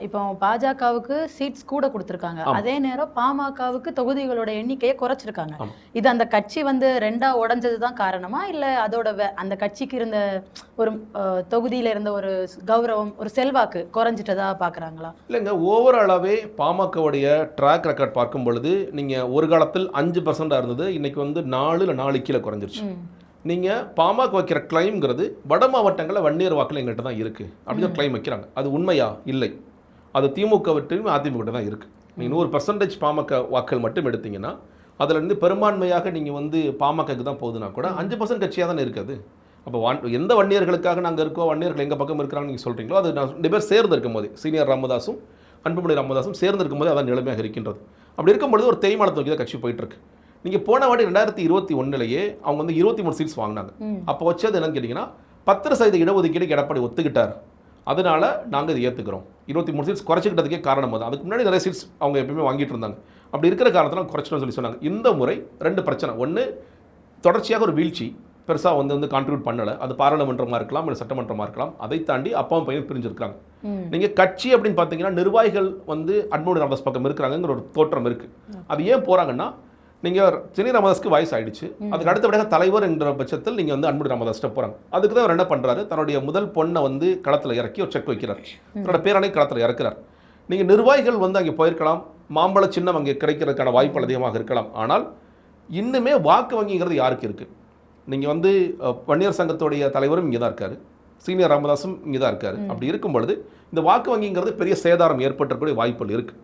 இப்போ பாஜகவுக்கு சீட்ஸ் கூட கொடுத்துருக்காங்க, அதே நேரம் பாமகவுக்கு தொகுதிகளோட எண்ணிக்கையை குறைச்சிருக்காங்க. இது அந்த கட்சி வந்து ரெண்டா உடைஞ்சது தான் காரணமா, இல்ல அதோட அந்த கட்சிக்கு இருந்த ஒரு தொகுதியில இருந்த ஒரு கௌரவம், ஒரு செல்வாக்கு குறைஞ்சிட்டதா பாக்குறாங்களா? இல்லைங்க, ஓவராலாவே பாமகவுடைய ட்ராக் ரெக்கார்ட் பார்க்கும் பொழுது நீங்க ஒரு காலத்தில் 5% இருந்தது, இன்னைக்கு வந்து 4 இல்ல 4 கீழே குறைஞ்சிருச்சு. நீங்க பாமக வைக்கிற கிளைம்ங்கிறது வட மாவட்டங்களில் வன்னியர் வாக்குல எங்கள்கிட்ட தான் இருக்கு அப்படின்னு கிளைம் வைக்கிறாங்க. அது உண்மையா? இல்லை. அது திமுக விட்டும் அதிமுக தான் இருக்குது. நீங்கள் 100% பாமக வாக்கள் மட்டும் எடுத்தீங்கன்னா அதிலிருந்து பெரும்பான்மையாக நீங்கள் வந்து பாமகக்கு தான் போகுதுன்னா கூட 5% கட்சியாக தானே இருக்குது. அப்போ எந்த வன்னியர்களுக்காக நாங்கள் இருக்கோம், வன்னியர்கள் எங்கள் பக்கம் இருக்கிறாங்கன்னு நீங்கள் சொல்கிறீங்களோ, அது நான் 2 பேர் சேர்ந்து இருக்கும் போது, சீனியர் ராமதாஸும் அன்புமணி ராமதாஸும் சேர்ந்து இருக்கும் போது அதான் நிலைமையாக இருக்கின்றது. அப்படி இருக்கும்பொழுது ஒரு தேய்மானத்தை நோக்கி தான் கட்சி போயிட்டுருக்கு. நீங்கள் போன வாட்டி 2021 அவங்க வந்து 23 சீட்ஸ் வாங்கினாங்க. அப்போ வச்சது என்னன்னு கேட்டிங்கன்னா 10% இடஒதுக்கீடு எடப்பாடி ஒத்துக்கிட்டார், அதனால நாங்கள் இதை ஏற்றுக்கிறோம். 23 சீட்ஸ் குறைச்சிக்கிட்டதுக்கே காரணம் அது. அதுக்கு முன்னாடி நிறைய சீட்ஸ் அவங்க எப்பயுமே வாங்கிட்டு இருந்தாங்க. அப்படி இருக்கிற காரணத்தில் குறைச்சிட்டோம்னு சொல்லி சொன்னாங்க. இந்த முறை 2 பிரச்சனை. ஒன்று, தொடர்ச்சியாக ஒரு வீழ்ச்சி பெருசாக வந்து கான்ட்ரிபியூட் பண்ணலை. அது பாராளுமன்றமாக இருக்கலாம், இல்லை சட்டமன்றமாக இருக்கலாம். அதை தாண்டி அப்பாவும் பையன் பிரிஞ்சிருக்காங்க. நீங்கள் கட்சி அப்படின்னு பார்த்தீங்கன்னா நிர்வாகிகள் வந்து அன்புமணி ராமதாஸ் பக்கம் இருக்கிறாங்கிற ஒரு தோற்றம் இருக்குது. அது ஏன் போகிறாங்கன்னா, நீங்கள் சீனியர் ராமதாஸ்க்கு வயசு ஆயிடுச்சு, அதுக்கு அடுத்தபடியாக தலைவர் என்ற பட்சத்தில் நீங்கள் வந்து அன்புமணி ராமதாஸ்ட்ட போகிறாங்க. அதுக்கு தான் அவர் என்ன பண்ணுறாரு, தன்னுடைய முதல் பொண்ணை வந்து களத்தில் இறக்கி ஒரு செக் வைக்கிறார், தன்னோட பேரனை களத்தில் இறக்குறார். நீங்கள் நிர்வாகிகள் வந்து அங்கே போயிருக்கலாம், மாம்பழ சின்னம் அங்கே கிடைக்கிறதுக்கான வாய்ப்புகள் அதிகமாக இருக்கலாம். ஆனால் இன்னுமே வாக்கு வங்கிங்கிறது யாருக்கு இருக்குது? நீங்கள் வந்து வன்னியர் சங்கத்துடைய தலைவரும் இங்கே தான் இருக்கார், சீனியர் ராமதாஸும் இங்கே தான் இருக்கார். அப்படி இருக்கும் பொழுது இந்த வாக்கு வங்கிங்கிறது பெரிய சேதாரம் ஏற்பட்டக்கூடிய வாய்ப்புகள் இருக்குது.